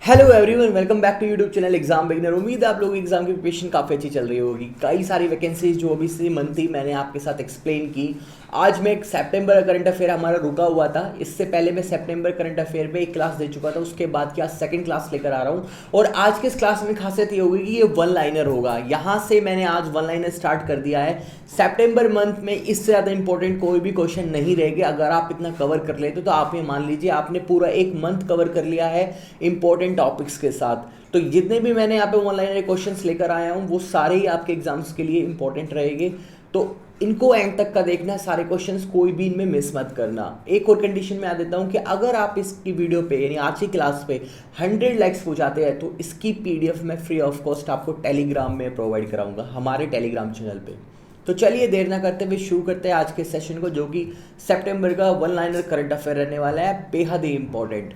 Hello everyone, welcome back to YouTube channel exam beginner. उम्मीद है आप लोगों की एग्जाम की प्रिपरेशन काफ़ी अच्छी चल रही होगी। कई सारी वैकेंसीज जो अभी से मंथ थी मैंने आपके साथ एक्सप्लेन की। आज मैं एक सितंबर करंट अफेयर हमारा रुका हुआ था। इससे पहले मैं सितंबर करंट अफेयर पे एक क्लास दे चुका था, उसके बाद की आज सेकंड क्लास लेकर आ रहा हूँ। और आज के इस क्लास में खासियत ये होगी कि ये वन लाइनर होगा। यहाँ से मैंने आज वन लाइनर स्टार्ट कर दिया है। सितंबर मंथ में इससे ज़्यादा इंपॉर्टेंट कोई भी क्वेश्चन नहीं रहेंगे। अगर आप इतना कवर कर लेते तो आप ये मान लीजिए आपने पूरा एक मंथ कवर कर लिया है इंपॉर्टेंट टॉपिक्स के साथ। तो जितने भी मैंने यहाँ पे ऑनलाइन क्वेश्चंस लेकर आया हूँ वो सारे ही आपके एग्जाम्स के लिए इंपॉर्टेंट रहेंगे। तो इनको एंड तक का देखना, सारे क्वेश्चंस कोई भी इनमें मिस मत करना। एक और कंडीशन में आ देता हूँ कि अगर आप इसकी वीडियो पे यानी आज की क्लास पे 100 लाइक्स पहुँचाते हैं तो इसकी पीडीएफ मैं फ्री ऑफ कॉस्ट आपको टेलीग्राम में प्रोवाइड कराऊंगा, हमारे टेलीग्राम चैनल पे। तो चलिए देर ना करते हुए शुरू करते हैं आज के सेशन को, जो कि सितंबर का वन लाइनर करंट अफेयर रहने वाला है, बेहद ही इंपॉर्टेंट।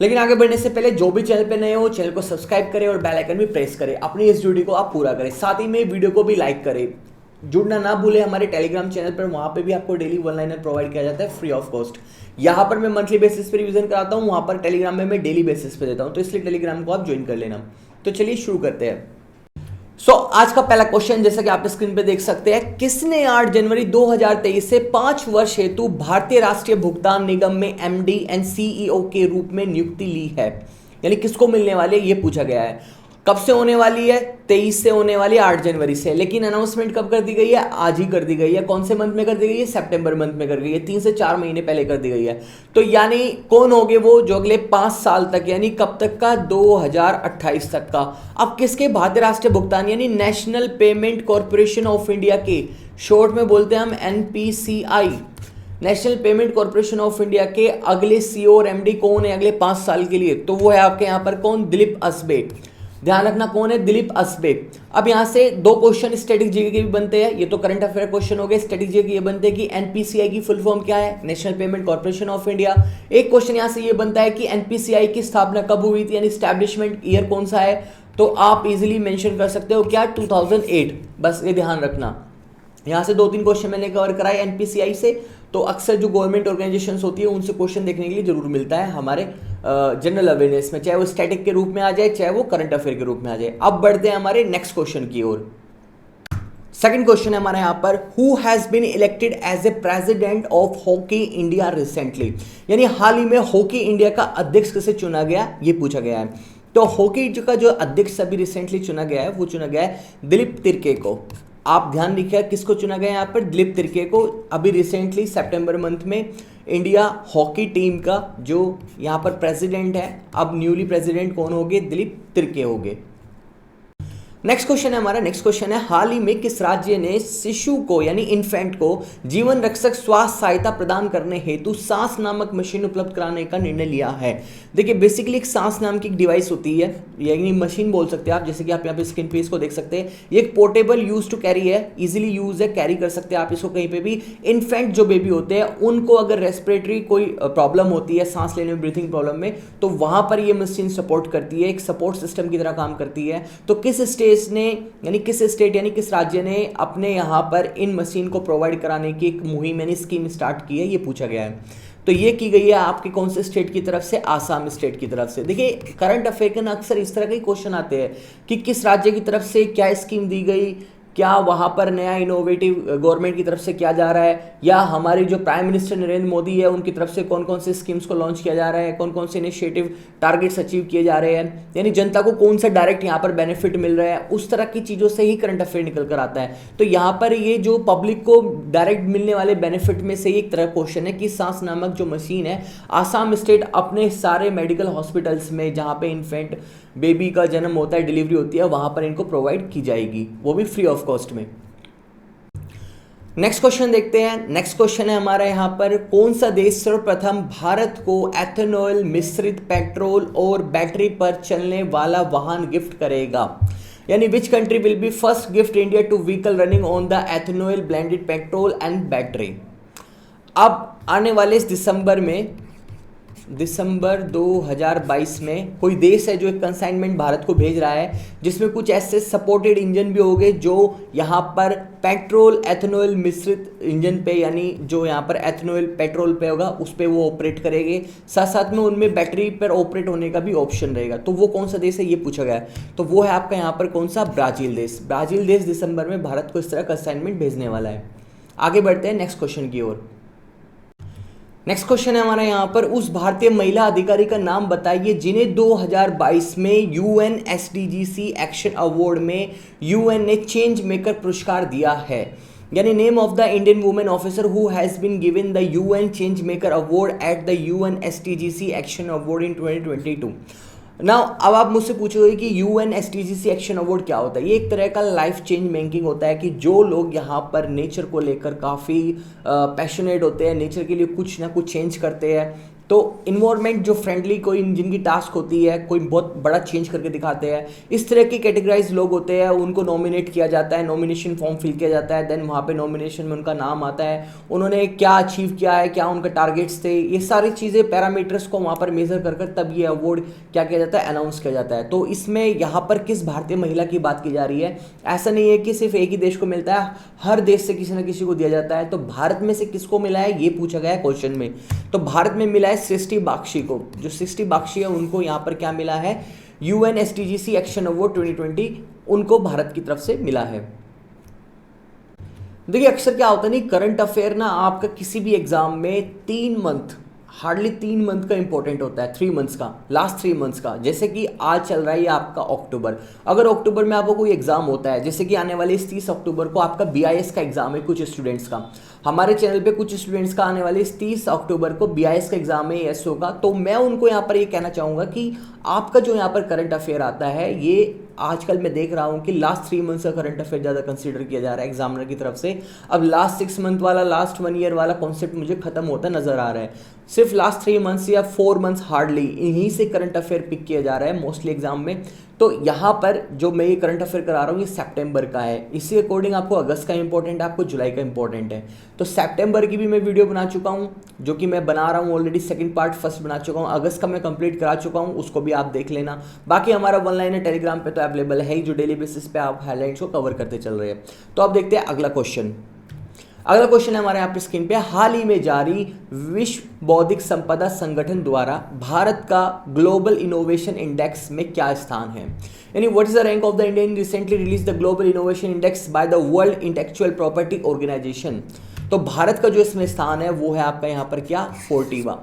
लेकिन आगे बढ़ने से पहले जो भी चैनल पे नए हो चैनल को सब्सक्राइब करें और बेल आइकन भी प्रेस करें। अपनी इस ड्यूटी को आप पूरा करें, साथ ही में वीडियो को भी लाइक करें। जुड़ना ना भूले हमारे टेलीग्राम चैनल पर, वहां पे भी आपको डेली वन लाइनर प्रोवाइड किया जाता है फ्री ऑफ कॉस्ट। यहाँ पर मैं मंथली बेसिस पे रिवीजन कराता हूँ, वहां पर टेलीग्राम में मैं डेली बेसिस पे देता हूँ, तो इसलिए टेलीग्राम को आप ज्वाइन कर लेना। तो चलिए शुरू करते हैं। आज का पहला क्वेश्चन जैसा कि आप स्क्रीन पे देख सकते हैं, किसने 8 जनवरी 2023 से 5 वर्ष हेतु भारतीय राष्ट्रीय भुगतान निगम में एमडी एंड सीईओ के रूप में नियुक्ति ली है? यानी किसको मिलने वाली है ये पूछा गया है। कब से होने वाली है? 23 से होने वाली है, 8 जनवरी से। लेकिन अनाउंसमेंट कब कर दी गई है? आज ही कर दी गई है। कौन से मंथ में कर दी गई है? सितंबर मंथ में कर दी गई है। 3 से 4 महीने पहले कर दी गई है। तो यानी कौन होंगे वो जो अगले 5 साल तक, यानी कब तक का? 2028 तक का। अब किसके? भारतीय राष्ट्रीय भुगतान यानी national payment corporation of India के, शॉर्ट में बोलते हैं हम NPCI, national payment corporation of India के अगले सीईओ और एमडी कौन है अगले 5 साल के लिए? तो वो है आपके यहाँ पर कौन? दिलीप असबे। ध्यान रखना कौन है? दिलीप असबे। अब यहां से दो क्वेश्चन स्टैटिक जीके के भी बनते हैं, ये तो करंट अफेयर क्वेश्चन हो गए। स्टैटिक जीके ये बनते हैं कि एनपीसीआई की फुल फॉर्म क्या है? National payment corporation of India. एक क्वेश्चन यहां से ये बनता है कि एनपीसीआई की स्थापना कब हुई थी, यानी स्टैब्लिशमेंट ईयर कौन सा है? तो आप इजिली मेंशन कर सकते हो क्या? 2008। बस ये ध्यान रखना। यहाँ से 2-3 क्वेश्चन मैंने कवर कराए एनपीसीआई से। तो अक्सर जो गवर्नमेंट ऑर्गेनाइजेशंस होती है उनसे क्वेश्चन देखने के लिए जरूर मिलता है हमारे जनरल अवेयरनेस में, चाहे वो स्टैटिक के रूप में आ जाए चाहे वो करंट अफेयर के रूप में आ जाए। अब बढ़ते हैं हमारे नेक्स्ट क्वेश्चन की ओर। सेकंड क्वेश्चन है हमारे यहाँ पर, who has been elected as a president of hockey India recently? यानी हाल ही में हॉकी इंडिया का अध्यक्ष किसे चुना गया ये पूछा गया है। तो हॉकी का जो अध्यक्ष अभी रिसेंटली चुना गया है वो चुना गया है दिलीप तिर्के को। आप ध्यान रखिए किसको चुना गया यहाँ पर? दिलीप तिर्के को। अभी रिसेंटली सितंबर मंथ में इंडिया हॉकी टीम का जो यहाँ पर प्रेसिडेंट है, अब न्यूली प्रेसिडेंट कौन होंगे? दिलीप तिर्के होंगे। नेक्स्ट क्वेश्चन है हमारा, नेक्स्ट क्वेश्चन है, हाल ही में किस राज्य ने शिशु को यानी इन्फेंट को जीवन रक्षक स्वास्थ्य सहायता प्रदान करने हेतु सांस नामक मशीन उपलब्ध कराने का निर्णय लिया है? देखिए बेसिकली एक सांस नाम की एक डिवाइस होती है, यानी मशीन बोल सकते हैं आप, जैसे कि आप यहाँ पे स्क्रीन पे इसको देख सकते हैं। ये एक पोर्टेबल यूज टू कैरी है, इजिली यूज है, कैरी कर सकते हैं आप इसको कहीं पे भी। इन्फेंट जो बेबी होते हैं उनको अगर रेस्पिरेटरी कोई प्रॉब्लम होती है, सांस लेने में, ब्रीथिंग प्रॉब्लम में, तो वहां पर ये मशीन सपोर्ट करती है, एक सपोर्ट सिस्टम की तरह काम करती है। तो किस स्टेट ने यानी किस स्टेट यानी किस राज्य ने अपने यहां पर इन मशीन को प्रोवाइड कराने की एक मुहिम यानी स्कीम स्टार्ट की है ये पूछा गया है। तो ये की गई है आपके कौन से स्टेट की तरफ से? आसाम स्टेट की तरफ से। देखिए करंट अफेयर के अक्सर इस तरह के क्वेश्चन आते हैं कि किस राज्य की तरफ से क्या स्कीम दी गई, क्या वहाँ पर नया इनोवेटिव गवर्नमेंट की तरफ से किया जा रहा है, या हमारे जो प्राइम मिनिस्टर नरेंद्र मोदी है उनकी तरफ से कौन कौन से स्कीम्स को लॉन्च किया जा रहा है, कौन कौन से इनिशिएटिव टारगेट्स अचीव किए जा रहे हैं, यानी जनता को कौन सा डायरेक्ट यहाँ पर बेनिफिट मिल रहा है, उस तरह की चीज़ों से ही करंट अफेयर निकल कर आता है। तो यहाँ पर ये जो पब्लिक को डायरेक्ट मिलने वाले बेनिफिट में से एक तरह क्वेश्चन है कि सांस नामक जो मशीन है आसाम स्टेट अपने सारे मेडिकल हॉस्पिटल्स में जहाँ पे इन्फेंट बेबी का जन्म होता है, डिलीवरी होती है, वहां पर इनको प्रोवाइड की जाएगी, वो भी फ्री ऑफ कॉस्ट में। नेक्स्ट क्वेश्चन देखते हैं। नेक्स्ट क्वेश्चन है हमारा यहाँ पर, कौन सा देश सर्वप्रथम भारत को एथेनॉल मिश्रित पेट्रोल और बैटरी पर चलने वाला वाहन गिफ्ट करेगा? यानी which country will be first gift India to vehicle running on the ethanol blended petrol and battery? अब आने वाले इस दिसंबर में दिसंबर 2022 में कोई देश है जो एक कंसाइनमेंट भारत को भेज रहा है जिसमें कुछ ऐसे सपोर्टेड इंजन भी होंगे जो यहाँ पर पेट्रोल एथेनॉल मिश्रित इंजन पे, यानी जो यहाँ पर एथेनॉल पेट्रोल पे होगा उस पर वो ऑपरेट करेंगे, साथ साथ में उनमें बैटरी पर ऑपरेट होने का भी ऑप्शन रहेगा। तो वो कौन सा देश है ये पूछा गया है, तो वो है आपका यहाँ पर कौन सा, ब्राज़ील देश। ब्राज़ील देश दिसंबर में भारत को इस तरह का असाइनमेंट भेजने वाला है। आगे बढ़ते हैं नेक्स्ट क्वेश्चन की ओर। नेक्स्ट क्वेश्चन है हमारा यहाँ पर, उस भारतीय महिला अधिकारी का नाम बताइए जिन्हें 2022 में यूएन एसडीजीसी एक्शन अवार्ड में यूएन ने चेंज मेकर पुरस्कार दिया है। यानी name of the Indian women officer who has been given the UN change maker award at the UN SDGC action award in 2022। Now अब आप मुझसे पूछोगे कि यूएन एसडीजीसी एक्शन अवार्ड क्या होता है। ये एक तरह का लाइफ चेंज मेकिंग होता है कि जो लोग यहाँ पर नेचर को लेकर काफ़ी पैशनेट होते हैं, नेचर के लिए कुछ ना कुछ चेंज करते हैं, तो इन्वायरमेंट जो फ्रेंडली कोई जिनकी टास्क होती है, कोई बहुत बड़ा चेंज करके दिखाते हैं, इस तरह की कैटेगराइज लोग होते हैं, उनको नॉमिनेट किया जाता है, नॉमिनेशन फॉर्म फिल किया जाता है, देन वहाँ पे नॉमिनेशन में उनका नाम आता है, उन्होंने क्या अचीव किया है, क्या उनका टारगेट्स थे, ये सारी चीज़ें पैरामीटर्स को वहाँ पर मेजर कर तब ये अवार्ड क्या किया जाता है, अनाउंस किया जाता है। तो इसमें यहाँ पर किस भारतीय महिला की बात की जा रही है, ऐसा नहीं है कि सिर्फ एक ही देश को मिलता है, हर देश से किसी न किसी को दिया जाता है। तो भारत में से किसको मिला है ये पूछा गया है क्वेश्चन में। तो भारत में मिला है सृष्टि बाक्षी को। जो सृष्टि बाक्षी है उनको यहाँ पर क्या मिला है, यूएन एसडीजीसी एक्शन अवार्ड 2020 उनको भारत की तरफ से मिला है। देखिए अक्सर क्या होता है नहीं, करंट अफेयर ना आपका किसी भी एग्जाम में 3 मंथ, हार्डली 3 मंथ का इंपॉर्टेंट होता है, 3 मंथ्स का, लास्ट 3 मंथ्स का। जैसे कि आज चल रहा है आपका अक्टूबर, अगर अक्टूबर में आपको कोई एग्जाम होता है, जैसे कि आने वाले इस 30 अक्टूबर को आपका बीआईएस का एग्जाम है कुछ स्टूडेंट्स का, हमारे चैनल पे कुछ स्टूडेंट्स का आने वाले इस 30 अक्टूबर को बीआईएस का एग्जाम है, एस होगा, तो मैं उनको यहाँ पर ये कहना चाहूँगा कि आपका जो यहाँ पर करंट अफेयर आता है, ये आजकल मैं देख रहा हूँ कि लास्ट 3 मंथ्स का करंट अफेयर ज़्यादा कंसीडर किया जा रहा है एग्जामिनर की तरफ से। अब लास्ट 6 मंथ वाला, लास्ट 1 ईयर वाला कॉन्सेप्ट मुझे खत्म होता नजर आ रहा है। सिर्फ लास्ट 3 मंथ्स या 4 मंथ्स हार्डली इन्हीं से करंट अफेयर पिक किया जा रहा है मोस्टली एग्जाम में। तो यहाँ पर जो मैं ये करंट अफेयर करा रहा हूँ ये सितंबर का है, इसी अकॉर्डिंग आपको अगस्त का इंपॉर्टेंट है, आपको जुलाई का इंपॉर्टेंट है। तो सितंबर की भी मैं वीडियो बना चुका हूँ, जो कि मैं बना रहा हूँ ऑलरेडी, सेकंड पार्ट फर्स्ट बना चुका हूँ, अगस्त का मैं कंप्लीट करा चुका हूँ, उसको भी आप देख लेना। बाकी हमारा ऑनलाइन टेलीग्राम पे तो अवेलेबल है ही, जो डेली बेसिस पे आप हाईलाइट्स को कवर करते चल रहे हैं। तो अब देखते हैं अगला क्वेश्चन। अगला क्वेश्चन है हमारे यहाँ पे स्क्रीन पे, हाल ही में जारी विश्व बौद्धिक संपदा संगठन द्वारा भारत का ग्लोबल इनोवेशन इंडेक्स में क्या स्थान है। यानी what is the rank of the India in recently release the global innovation index by the world intellectual property organization. तो भारत का जो इसमें स्थान है वो है आपका यहाँ पर क्या, 40वां,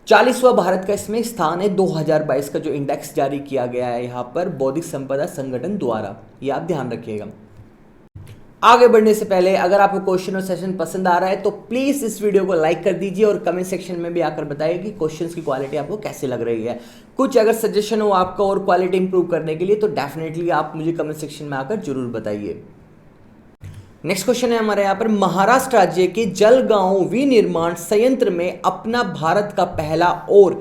40वां भारत का इसमें स्थान है 2022 का जो इंडेक्स जारी किया गया है यहाँ पर बौद्धिक संपदा संगठन द्वारा, ये आप ध्यान रखिएगा। आगे बढ़ने से पहले अगर आपको क्वेश्चन और सेशन पसंद आ रहा है तो प्लीज इस वीडियो को लाइक कर दीजिए और कमेंट सेक्शन में भी आकर बताइए कि क्वेश्चंस की क्वालिटी आपको कैसी लग रही है। कुछ अगर सजेशन हो आपका और क्वालिटी इंप्रूव करने के लिए तो डेफिनेटली आप मुझे कमेंट सेक्शन में आकर जरूर बताइए। नेक्स्ट क्वेश्चन है हमारे यहाँ पर, महाराष्ट्र राज्य के जलगांव विनिर्माण संयंत्र में अपना भारत का पहला और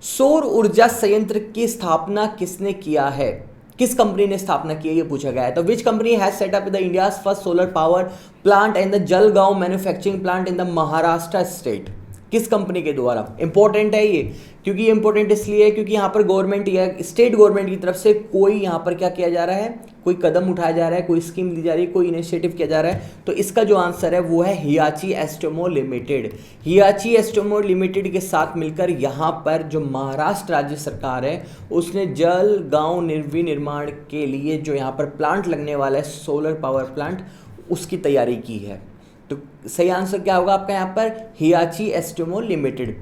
सौर ऊर्जा संयंत्र की स्थापना किसने किया है, किस कंपनी ने स्थापना की है ये पूछा गया है। तो which company has set up the India's first solar power plant and the Jalgaon manufacturing plant in the Maharashtra state, किस कंपनी के द्वारा। इंपॉर्टेंट है ये, क्योंकि ये इंपॉर्टेंट इसलिए है क्योंकि यहाँ पर गवर्नमेंट या स्टेट गवर्नमेंट की तरफ से कोई यहाँ पर क्या किया जा रहा है, कोई कदम उठाया जा रहा है, कोई स्कीम दी जा रही है, कोई इनिशिएटिव किया जा रहा है। तो इसका जो आंसर है वो है हियाची एस्टोमो लिमिटेड। हियाची एस्टोमो लिमिटेड के साथ मिलकर यहाँ पर जो महाराष्ट्र राज्य सरकार है उसने जलगांव विनिर्माण के लिए जो यहाँ पर प्लांट लगने वाला है सोलर पावर प्लांट, उसकी तैयारी की है। तो सही आंसर क्या होगा आपका यहाँ पर, Hitachi Astemo limited.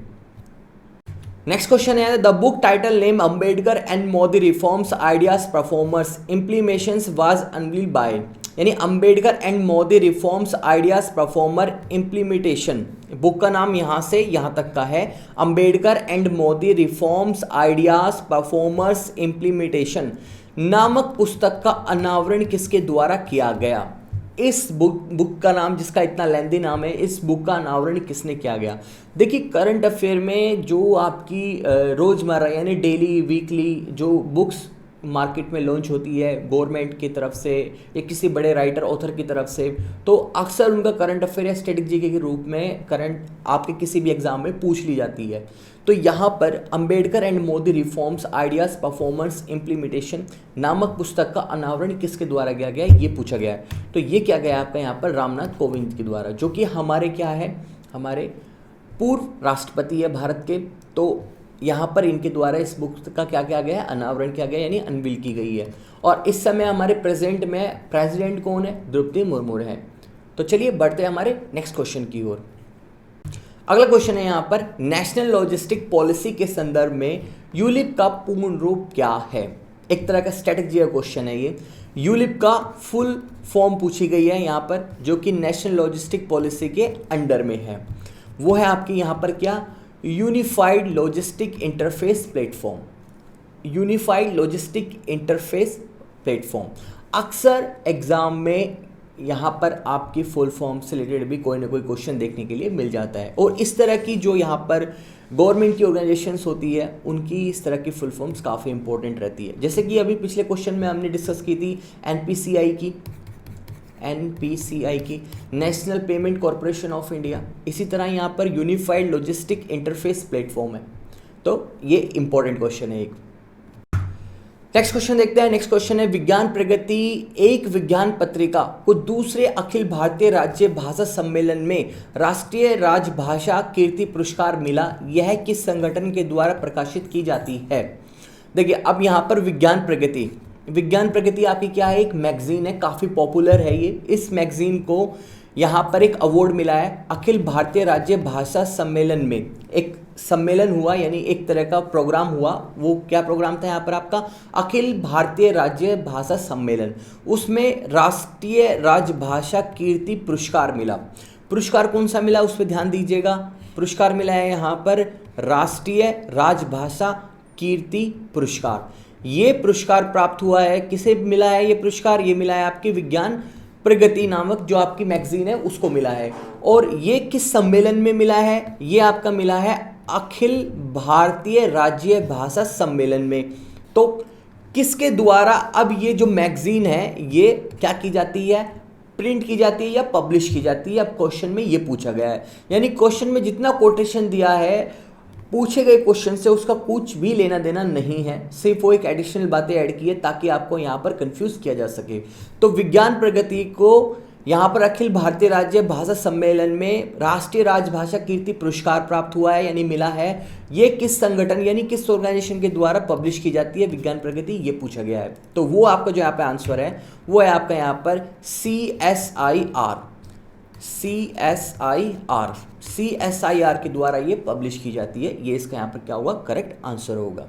Next question है, the book title name Ambedkar and Modi reforms ideas performers implementations was unveiled by, यानी Ambedkar and Modi reforms ideas performer implementation, book का नाम यहाँ से यहाँ तक का है, Ambedkar and Modi reforms ideas performers implementation नामक पुस्तक का अनावरण किसके द्वारा किया गया। इस बुक का नाम, जिसका इतना लेंदी नाम है, इस बुक का अनावरण किसने किया गया। देखिए करंट अफेयर में जो आपकी रोज़मर्रा यानी डेली वीकली जो बुक्स मार्केट में लॉन्च होती है गवर्नमेंट की तरफ से या किसी बड़े राइटर ऑथर की तरफ से, तो अक्सर उनका करंट अफेयर या स्टैटिक जीके के रूप में करंट आपके किसी भी एग्जाम में पूछ ली जाती है। तो यहाँ पर Ambedkar and Modi reforms ideas performance implementation नामक पुस्तक का अनावरण किसके द्वारा किया गया है, ये पूछा गया है। तो ये क्या गया आपका यहाँ पर रामनाथ कोविंद के द्वारा, जो कि हमारे क्या है, हमारे पूर्व राष्ट्रपति है भारत के। तो यहाँ पर इनके द्वारा इस बुक का क्या किया गया है, अनावरण किया गया, यानी अनवील की गई है। और इस समय हमारे प्रेजेंट में प्रेसिडेंट कौन है, द्रौपदी मुर्मू है। तो चलिए बढ़ते हैं हमारे नेक्स्ट क्वेश्चन की ओर। अगला क्वेश्चन है यहाँ पर, नेशनल लॉजिस्टिक पॉलिसी के संदर्भ में यूलिप का पूर्ण रूप क्या है। एक तरह का स्ट्रेटेजी का क्वेश्चन है ये। यूलिप का फुल फॉर्म पूछी गई है यहाँ पर, जो कि नेशनल लॉजिस्टिक पॉलिसी के अंडर में है। वो है आपकी यहाँ पर क्या, unified logistic interface platform. Unified logistic interface platform अक्सर एग्जाम में यहाँ पर आपकी फुल फॉर्म से रिलेटेड भी कोई ना कोई क्वेश्चन देखने के लिए मिल जाता है। और इस तरह की जो यहाँ पर गवर्नमेंट की ऑर्गेनाइजेशंस होती है, उनकी इस तरह की फुल फॉर्म्स काफ़ी इंपॉर्टेंट रहती है। जैसे कि अभी पिछले क्वेश्चन में हमने डिस्कस की थी एनपीसीआई की, national payment corporation of India. इसी तरह यहाँ पर यूनिफाइड लॉजिस्टिक इंटरफेस प्लेटफॉर्म है। तो ये इंपॉर्टेंट क्वेश्चन है एक। नेक्स्ट क्वेश्चन देखते हैं। नेक्स्ट क्वेश्चन है, विज्ञान प्रगति एक विज्ञान पत्रिका को दूसरे अखिल भारतीय राज्य भाषा सम्मेलन में राष्ट्रीय राजभाषा कीर्ति पुरस्कार मिला, यह किस संगठन के द्वारा प्रकाशित की जाती है। देखिए अब यहाँ पर विज्ञान प्रगति आपकी क्या है, एक मैगजीन है, काफ़ी पॉपुलर है ये। इस मैगजीन को यहाँ पर एक अवार्ड मिला है अखिल भारतीय राज्य भाषा सम्मेलन में। एक सम्मेलन हुआ, यानी एक तरह का प्रोग्राम हुआ। वो क्या प्रोग्राम था यहाँ पर आपका, अखिल भारतीय राज्य भाषा सम्मेलन। उसमें राष्ट्रीय राजभाषा कीर्ति पुरस्कार मिला। पुरस्कार कौन सा मिला उस पर ध्यान दीजिएगा। पुरस्कार मिला है यहाँ पर राष्ट्रीय राजभाषा कीर्ति पुरस्कार। ये पुरस्कार प्राप्त हुआ है, किसे मिला है ये पुरस्कार, ये मिला है आपके विज्ञान प्रगति नामक जो आपकी मैगजीन है उसको मिला है। और ये किस सम्मेलन में मिला है, ये आपका मिला है अखिल भारतीय राज्य भाषा सम्मेलन में। तो किसके द्वारा अब ये जो मैगजीन है ये क्या की जाती है, प्रिंट की जाती है या पब्लिश की जाती है। अब क्वेश्चन में ये पूछा गया है, यानी क्वेश्चन में जितना कोटेशन दिया है पूछे गए क्वेश्चन से उसका कुछ भी लेना देना नहीं है, सिर्फ वो एक एडिशनल बातें ऐड की है ताकि आपको यहाँ पर कंफ्यूज किया जा सके। तो विज्ञान प्रगति को यहाँ पर अखिल भारतीय राज्य भाषा सम्मेलन में राष्ट्रीय राजभाषा कीर्ति पुरस्कार प्राप्त हुआ है, यानी मिला है। ये किस संगठन यानी किस ऑर्गेनाइजेशन के द्वारा पब्लिश की जाती है विज्ञान प्रगति, ये पूछा गया है। तो वो आपका जो यहाँ पे आंसर है वो है आपका यहाँ पर CSIR के द्वारा ये पब्लिश की जाती है। ये इसका यहाँ पर क्या होगा, करेक्ट आंसर होगा।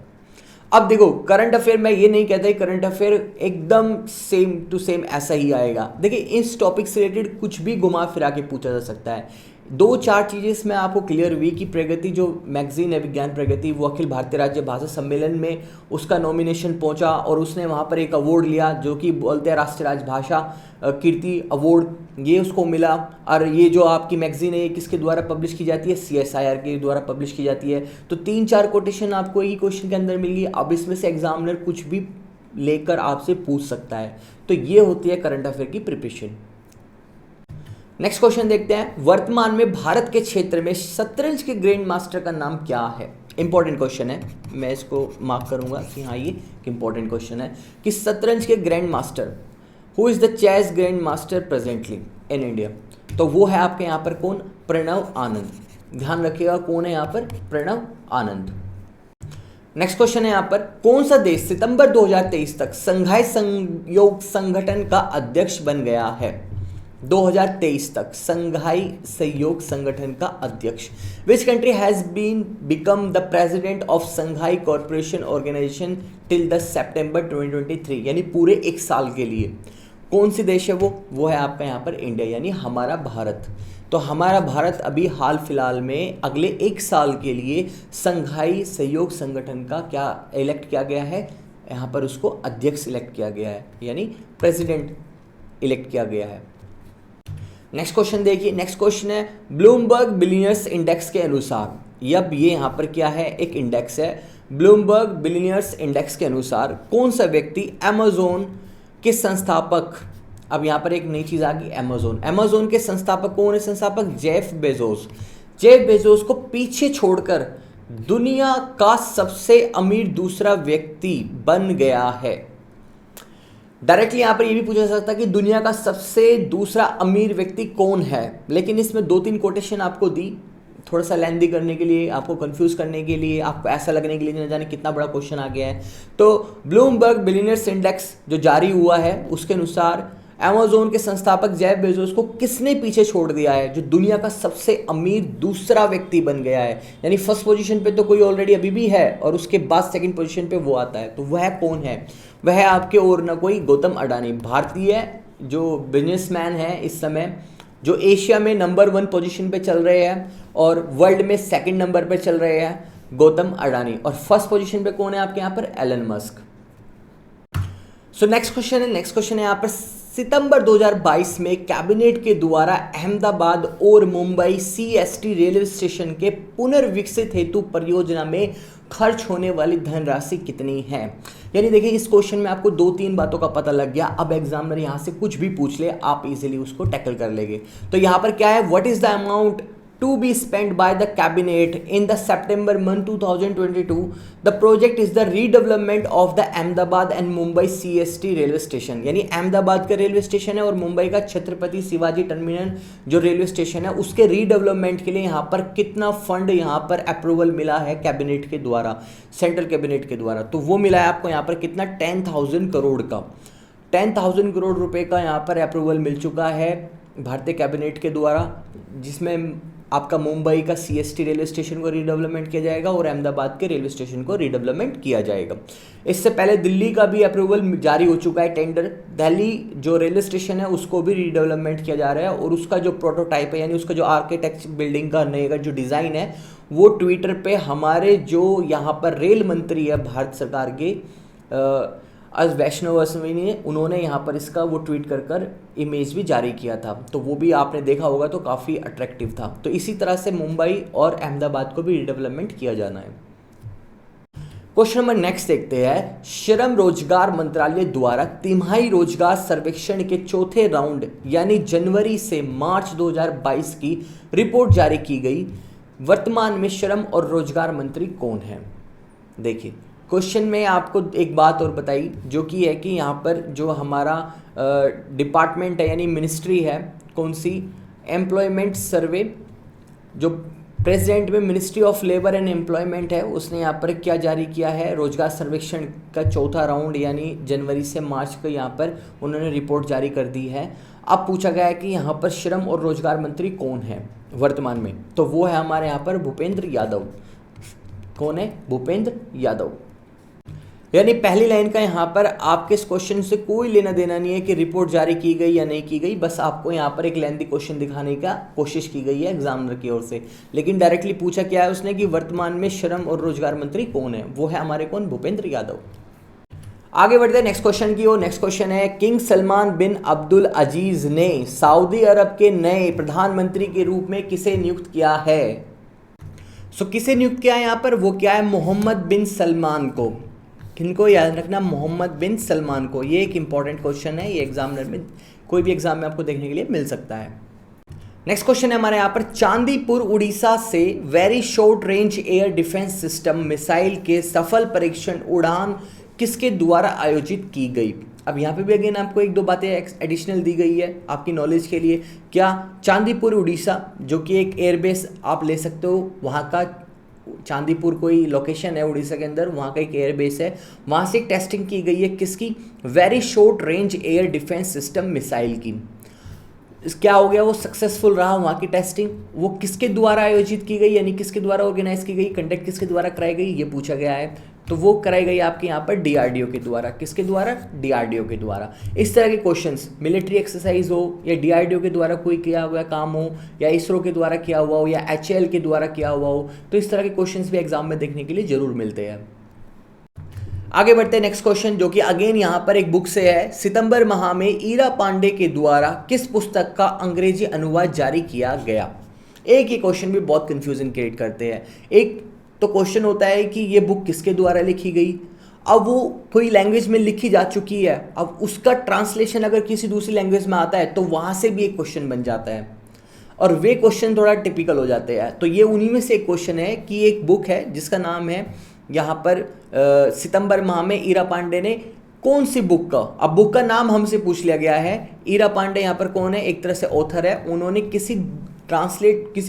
अब देखो करंट अफेयर में ये नहीं कहता करंट अफेयर एकदम सेम टू सेम ऐसा ही आएगा। देखिए इस टॉपिक से रिलेटेड कुछ भी घुमा फिरा के पूछा जा सकता है। दो चार चीज़ें इसमें आपको क्लियर हुई कि प्रगति जो मैगजीन है विज्ञान प्रगति वो अखिल भारतीय राज्य भाषा सम्मेलन में उसका नॉमिनेशन पहुंचा और उसने वहां पर एक अवार्ड लिया जो कि बोलते हैं राष्ट्रीय राजभाषा कीर्ति अवार्ड, ये उसको मिला। और ये जो आपकी मैगजीन है ये किसके द्वारा पब्लिश की जाती है, CSIR के द्वारा पब्लिश की जाती है। तो 3-4 कोटेशन आपको एक क्वेश्चन के अंदर मिल गई। अब इसमें से एग्जामिनर कुछ भी लेकर आपसे पूछ सकता है। तो ये होती है करंट अफेयर की प्रिपरेशन। नेक्स्ट क्वेश्चन देखते हैं, वर्तमान में भारत के क्षेत्र में शतरंज के ग्रैंड मास्टर का नाम क्या है। इंपॉर्टेंट क्वेश्चन है, मैं इसको मार्क करूंगा कि हाँ ये इंपॉर्टेंट क्वेश्चन है कि शतरंज के grand master, who is the chess grand master presently in India. तो वो है आपके यहाँ पर कौन, प्रणव आनंद। ध्यान रखिएगा कौन है यहाँ पर, प्रणव आनंद। नेक्स्ट क्वेश्चन है यहाँ पर, कौन सा देश सितंबर 2023 तक संघाई सहयोग संगठन का अध्यक्ष बन गया है। 2023 तक संघाई सहयोग संगठन का अध्यक्ष। Which country has been become the president of Shanghai corporation organisation till the सितंबर 2023, यानी पूरे एक साल के लिए। कौन सी देश है वो है आपका यहाँ पर इंडिया, यानी हमारा भारत। तो हमारा भारत अभी हाल फिलहाल में अगले एक साल के लिए संघाई सहयोग संगठन का क्या इलेक्ट किया गया है, यहाँ पर उसको अध्यक्ष इलेक्ट किया गया है, यानी प्रेसिडेंट इलेक्ट किया गया है। नेक्स्ट क्वेश्चन देखिए। नेक्स्ट क्वेश्चन है, ब्लूमबर्ग बिलियनियर्स इंडेक्स के अनुसार, अब ये यहाँ पर क्या है, एक इंडेक्स है। ब्लूमबर्ग बिलियनियर्स इंडेक्स के अनुसार कौन सा व्यक्ति अमेजोन के संस्थापक, अब यहाँ पर एक नई चीज़ आ गई, अमेजोन के संस्थापक कौन है, संस्थापक जेफ बेजोस। जेफ बेजोस को पीछे छोड़कर दुनिया का सबसे अमीर दूसरा व्यक्ति बन गया है। डायरेक्टली यहां पर यह भी पूछा जा सकता है कि दुनिया का सबसे दूसरा अमीर व्यक्ति कौन है, लेकिन इसमें 2-3 कोटेशन आपको दी थोड़ा सा लेंदी करने के लिए, आपको कंफ्यूज करने के लिए, आपको ऐसा लगने के लिए न जाने कितना बड़ा क्वेश्चन आ गया है। तो ब्लूमबर्ग बिलियनियर्स इंडेक्स जो जारी हुआ है उसके अनुसार अमेज़न के संस्थापक जेफ बेजोस को किसने पीछे छोड़ दिया है, जो दुनिया का सबसे अमीर दूसरा व्यक्ति बन गया है। यानी फर्स्ट पोजीशन पे तो कोई ऑलरेडी अभी भी है और उसके बाद सेकंड पोजीशन पे वो आता है, तो वह कौन है? वह है आपके और ना कोई गौतम अडानी, भारतीय जो बिजनेसमैन है इस समय, जो एशिया में नंबर 1 पोजीशन पे चल रहे हैं और वर्ल्ड में सेकंड नंबर पे चल रहे हैं, गौतम अडानी। और फर्स्ट पोजीशन पे कौन है आपके यहाँ पर? Elon Musk. So next question है यहाँ पर, सितंबर 2022 में कैबिनेट के द्वारा अहमदाबाद और मुंबई सीएसटी रेलवे स्टेशन के पुनर्विकसित हेतु परियोजना में खर्च होने वाली धनराशि कितनी है? यानी देखिए इस क्वेश्चन में आपको 2-3 बातों का पता लग गया। अब एग्जामिनर यहां से कुछ भी पूछ ले आप इजीली उसको टैकल कर लेंगे। तो यहां पर क्या है, what is the amount to be spent by the cabinet in the September month 2022. The project is the redevelopment of the Ahmedabad and Mumbai CST railway station. यानी अहमदाबाद का रेलवे स्टेशन है और मुंबई का छत्रपति शिवाजी टर्मिनल जो रेलवे स्टेशन है उसके redevelopment के लिए यहाँ पर कितना फंड यहाँ पर अप्रूवल मिला है कैबिनेट के द्वारा, सेंट्रल कैबिनेट के द्वारा। तो वो मिला है आपको यहाँ पर कितना, 10,000 करोड़ का, 10,000 करोड़ रुपए का यहाँ पर अप्रूवल मिल चुका है भारतीय कैबिनेट के द्वारा, जिसमें आपका मुंबई का सीएसटी रेलवे स्टेशन को रीडेवलपमेंट किया जाएगा और अहमदाबाद के रेलवे स्टेशन को रीडेवलपमेंट किया जाएगा। इससे पहले दिल्ली का भी अप्रूवल जारी हो चुका है टेंडर, दिल्ली जो रेलवे स्टेशन है उसको भी रीडेवलपमेंट किया जा रहा है और उसका जो प्रोटोटाइप है यानी उसका जो आर्किटेक्ट बिल्डिंग का नए का जो डिज़ाइन है वो ट्विटर पे हमारे जो यहाँ पर रेल मंत्री है भारत सरकार के वैष्णव अश्विनी ने, उन्होंने यहाँ पर इसका वो ट्वीट कर इमेज भी जारी किया था, तो वो भी आपने देखा होगा तो काफ़ी अट्रैक्टिव था। तो इसी तरह से मुंबई और अहमदाबाद को भी रिडेवलपमेंट किया जाना है। क्वेश्चन नंबर नेक्स्ट देखते हैं, श्रम रोजगार मंत्रालय द्वारा तिमाही रोजगार सर्वेक्षण के चौथे राउंड यानी जनवरी से मार्च 2022 की रिपोर्ट जारी की गई। वर्तमान में श्रम और रोजगार मंत्री कौन है? देखिए क्वेश्चन में आपको एक बात और बताई जो कि है कि यहाँ पर जो हमारा डिपार्टमेंट है यानी मिनिस्ट्री है, कौन सी, एम्प्लॉयमेंट सर्वे, जो प्रेसिडेंट में ministry of labour and employment है उसने यहाँ पर क्या जारी किया है, रोजगार सर्वेक्षण का चौथा राउंड यानी जनवरी से मार्च का यहाँ पर उन्होंने रिपोर्ट जारी कर दी है। अब पूछा गया है कि यहाँ पर श्रम और रोजगार मंत्री कौन है वर्तमान में, तो वो है हमारे यहाँ पर भूपेंद्र यादव। कौन है? भूपेंद्र यादव। यानी पहली लाइन का यहाँ पर आपके इस क्वेश्चन से कोई लेना देना नहीं है कि रिपोर्ट जारी की गई या नहीं की गई, बस आपको यहाँ पर एक लेंथी क्वेश्चन दिखाने का कोशिश की गई है एग्जामिनर की ओर से। लेकिन डायरेक्टली पूछा क्या है उसने कि वर्तमान में श्रम और रोजगार मंत्री कौन है, वो है हमारे कौन, भूपेंद्र यादव। आगे बढ़ते हैं नेक्स्ट क्वेश्चन की ओर। नेक्स्ट क्वेश्चन है, किंग सलमान बिन अब्दुल अजीज ने सऊदी अरब के नए प्रधानमंत्री के रूप में किसे नियुक्त किया है? किसे नियुक्त किया है यहाँ पर, वो क्या है, मोहम्मद बिन सलमान को। किनको याद रखना, मोहम्मद बिन सलमान को। ये एक इंपॉर्टेंट क्वेश्चन है, ये एग्जामिनर में कोई भी एग्जाम में आपको देखने के लिए मिल सकता है। नेक्स्ट क्वेश्चन है हमारे यहाँ पर, चांदीपुर उड़ीसा से very short range air defence system missile के सफल परीक्षण उड़ान किसके द्वारा आयोजित की गई? अब यहाँ पे भी अगेन आपको 1-2 बातें एडिशनल दी गई है आपकी नॉलेज के लिए। क्या चांदीपुर उड़ीसा जो कि एक एयरबेस आप ले सकते हो, वहाँ का चांदीपुर कोई लोकेशन है उड़ीसा के अंदर, वहाँ का एक एयरबेस है, वहाँ से एक टेस्टिंग की गई है किसकी, very short range air defence system missile की। क्या हो गया, वो सक्सेसफुल रहा वहाँ की टेस्टिंग। वो किसके द्वारा आयोजित की गई यानी किसके द्वारा ऑर्गेनाइज की गई, कंडक्ट किसके द्वारा कराई गई, ये पूछा गया है। तो वो कराई गई आपके यहाँ पर डीआरडीओ के द्वारा। किसके द्वारा? डीआरडीओ के द्वारा। इस तरह के क्वेश्चंस मिलिट्री एक्सरसाइज हो या डीआरडीओ के द्वारा कोई किया हुआ काम हो या इसरो के द्वारा किया हुआ हो या एचएएल के द्वारा किया हुआ हो, तो इस तरह के क्वेश्चंस भी एग्जाम में देखने के लिए जरूर मिलते हैं। आगे बढ़ते हैं नेक्स्ट क्वेश्चन जो कि अगेन यहाँ पर एक बुक से है। सितंबर माह में ईरा पांडे के द्वारा किस पुस्तक का अंग्रेजी अनुवाद जारी किया गया? एक ये क्वेश्चन भी बहुत कंफ्यूजन क्रिएट करते हैं। एक तो क्वेश्चन होता है कि ये बुक किसके द्वारा लिखी गई, अब वो कोई लैंग्वेज में लिखी जा चुकी है, अब उसका ट्रांसलेशन अगर किसी दूसरी लैंग्वेज में आता है तो वहाँ से भी एक क्वेश्चन बन जाता है। और वे क्वेश्चन थोड़ा टिपिकल हो जाते हैं। तो ये उन्हीं में से एक क्वेश्चन है कि एक बुक है जिसका नाम है यहाँ पर सितंबर माह में ईरा पांडे ने कौन सी बुक का, अब बुक का नाम हमसे पूछ लिया गया है। ईरा पांडे यहाँ पर कौन है, एक तरह से ऑथर है। उन्होंने किसी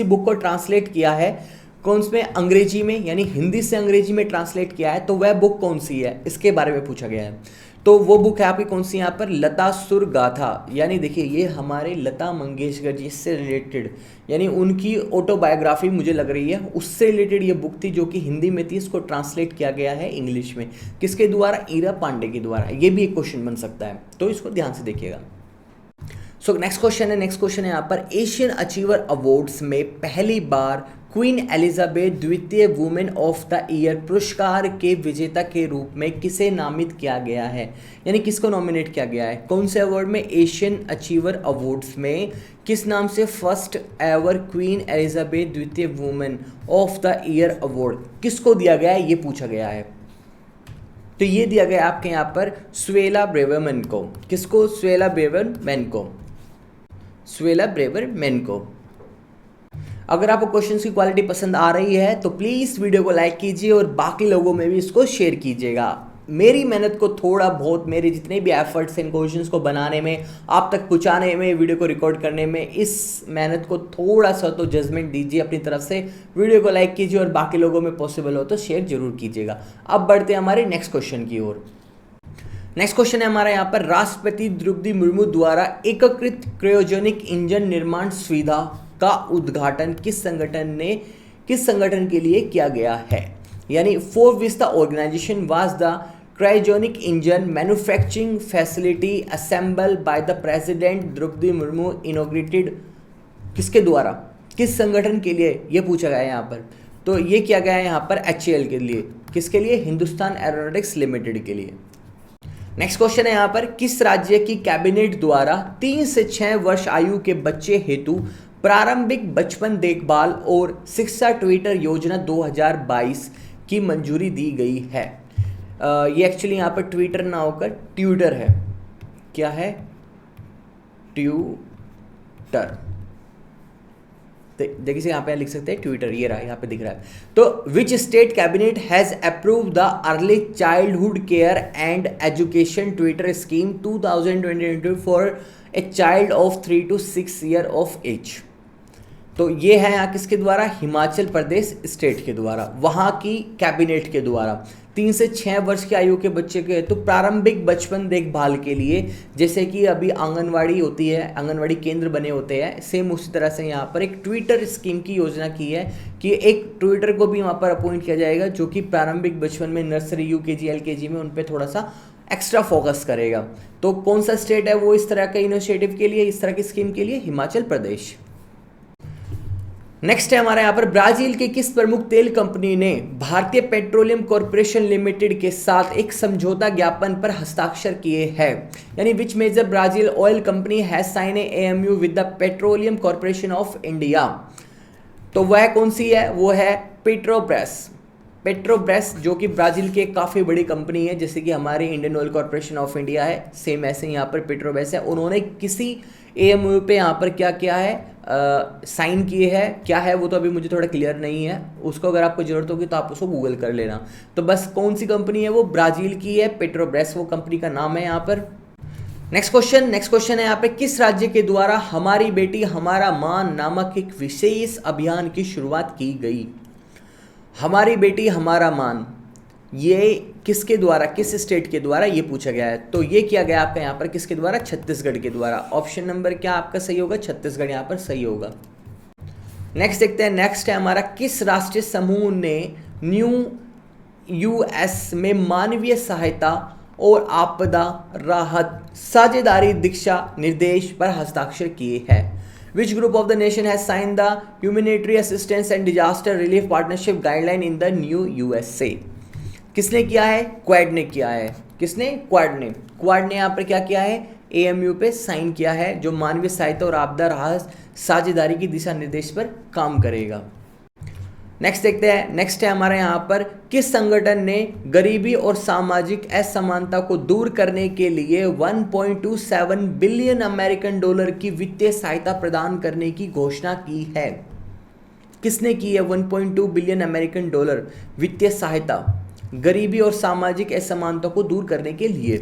बुक को ट्रांसलेट किया है, कौन से में, अंग्रेजी में, यानी हिंदी से अंग्रेजी में ट्रांसलेट किया है। तो वह बुक कौन सी है, इसके बारे में पूछा गया है। तो वो बुक है आपकी कौन सी यहाँ पर, लता सुर गाथा। यानी देखिए ये हमारे लता मंगेशकर जी से रिलेटेड, यानी उनकी ऑटोबायोग्राफी मुझे लग रही है, उससे रिलेटेड ये बुक थी जो कि हिंदी में थी। इसको ट्रांसलेट किया गया है इंग्लिश में, किसके द्वारा, ईरा पांडे के द्वारा। ये भी एक क्वेश्चन बन सकता है, तो इसको ध्यान से देखिएगा। सो नेक्स्ट क्वेश्चन है यहाँ पर, एशियन अचीवर अवार्ड्स में पहली बार क्वीन एलिजाबेथ द्वितीय वुमेन ऑफ द ईयर पुरस्कार के विजेता के रूप में किसे नामित किया गया है, यानी किसको नॉमिनेट किया गया है, कौन से अवार्ड में, एशियन अचीवर अवार्ड्स में किस नाम से फर्स्ट एवर क्वीन एलिजाबेथ द्वितीय women of the year award किसको दिया गया है, ये पूछा गया है। तो ये दिया गया आपके यहाँ पर सुएला ब्रेवरमैन को। किसको, सुएला ब्रेवरमैन को, सुएला ब्रेवरमैन को। अगर आपको क्वेश्चंस की क्वालिटी पसंद आ रही है तो प्लीज़ वीडियो को लाइक कीजिए और बाकी लोगों में भी इसको शेयर कीजिएगा। मेरी मेहनत को थोड़ा बहुत, मेरे जितने भी एफर्ट्स इन क्वेश्चंस को बनाने में, आप तक पहुंचाने में, वीडियो को रिकॉर्ड करने में, इस मेहनत को थोड़ा सा तो जजमेंट दीजिए अपनी तरफ से। वीडियो को लाइक कीजिए और बाकी लोगों में पॉसिबल हो तो शेयर जरूर कीजिएगा। अब बढ़ते हैं हमारे नेक्स्ट क्वेश्चन की ओर। नेक्स्ट क्वेश्चन है हमारा यहाँ पर, राष्ट्रपति द्रौपदी मुर्मू द्वारा एकीकृत क्रायोजेनिक इंजन निर्माण सुविधा का उद्घाटन किस संगठन के लिए किया गया है, यानी for which the organization was the cryogenic engine manufacturing facility assemble by the president Droupadi Murmu inaugurated, किसके द्वारा, किस संगठन के लिए, ये पूछा गया है यहाँ पर। तो ये किया गया है यहाँ पर HAL के लिए, किसके लिए, हिंदुस्तान एरोनॉटिक्स लिमिटेड के लिए। नेक्स्ट क्वेश्चन है यहाँ पर, किस राज्य की कैबिनेट द्वारा 3 से 6 वर्ष आयु के बच्चे हेतु प्रारंभिक बचपन देखभाल और शिक्षा ट्विटर योजना 2022 की मंजूरी दी गई है। ये एक्चुअली यहाँ पर ट्विटर ना होकर ट्यूटर है। क्या है, ट्यूटर। देखिए यहाँ पे लिख सकते हैं ट्विटर, ये रहा, यहाँ पे दिख रहा है। तो which state cabinet has approve the early childhood care and education twitter scheme 2022 for a child of 3 to 6 years of age. तो ये है यहाँ किसके द्वारा, हिमाचल प्रदेश स्टेट के द्वारा, वहाँ की कैबिनेट के द्वारा 3 से 6 वर्ष की आयु के बच्चे के तो प्रारंभिक बचपन देखभाल के लिए, जैसे कि अभी आंगनवाड़ी होती है, आंगनवाड़ी केंद्र बने होते हैं, सेम उसी तरह से यहाँ पर एक ट्विटर स्कीम की योजना की है कि एक ट्विटर को भी वहाँ पर अपॉइंट किया जाएगा जो कि प्रारंभिक बचपन में नर्सरी, UKG, LKG में उन पर थोड़ा सा एक्स्ट्रा फोकस करेगा। तो कौन सा स्टेट है वो इस तरह के इनिशिएटिव के लिए, इस तरह की स्कीम के लिए, हिमाचल प्रदेश। नेक्स्ट है हमारे यहाँ पर, ब्राजील के किस प्रमुख तेल कंपनी ने भारतीय पेट्रोलियम कॉर्पोरेशन लिमिटेड के साथ एक समझौता ज्ञापन पर हस्ताक्षर किए हैं, यानी which major Brazil oil company has sign a AMU with the petroleum corporation of India. तो वह कौन सी है, वो है पेट्रोब्रेस, जो कि ब्राज़ील की काफ़ी बड़ी कंपनी है, जैसे कि हमारी Indian oil corporation of India है, सेम ऐसे यहाँ पर पेट्रोब्रेस है। उन्होंने किसी AMU पे यहाँ पर क्या किया है, साइन किए हैं। क्या है वो तो अभी मुझे थोड़ा क्लियर नहीं है, उसको अगर आपको ज़रूरत होगी तो आप उसको गूगल कर लेना। तो बस कौन सी कंपनी है वो, ब्राज़ील की है, पेट्रोब्रेस वो कंपनी का नाम है यहाँ पर। नेक्स्ट क्वेश्चन है यहाँ पे, किस राज्य के द्वारा हमारी बेटी हमारा मान नामक एक विशेष अभियान की शुरुआत की गई। हमारी बेटी हमारा मान, ये किसके द्वारा, किस स्टेट के द्वारा, ये पूछा गया है। तो ये किया गया आपका यहाँ पर किसके द्वारा, छत्तीसगढ़ के द्वारा। ऑप्शन नंबर क्या आपका सही होगा, छत्तीसगढ़ यहाँ पर सही होगा। नेक्स्ट देखते हैं, नेक्स्ट है हमारा, किस राष्ट्रीय समूह ने US में मानवीय सहायता और आपदा राहत साझेदारी दिशा निर्देश पर हस्ताक्षर किए हैं। Which group of the nation has signed the Humanitarian Assistance and Disaster Relief Partnership Guideline in the New USA? किसने किया है, क्वाड ने किया है। किसने, क्वाड ने यहाँ पर क्या किया है, AMU पे साइन किया है, जो मानवीय सहायता और आपदा राहत साझेदारी की दिशा निर्देश पर काम करेगा। नेक्स्ट देखते हैं, नेक्स्ट है हमारे यहाँ पर, किस संगठन ने गरीबी और सामाजिक असमानता को दूर करने के लिए 1.27 बिलियन अमेरिकन डॉलर की वित्तीय सहायता प्रदान करने की घोषणा की है? किसने की है 1.2 बिलियन अमेरिकन डॉलर वित्तीय सहायता गरीबी और सामाजिक असमानता को दूर करने के लिए?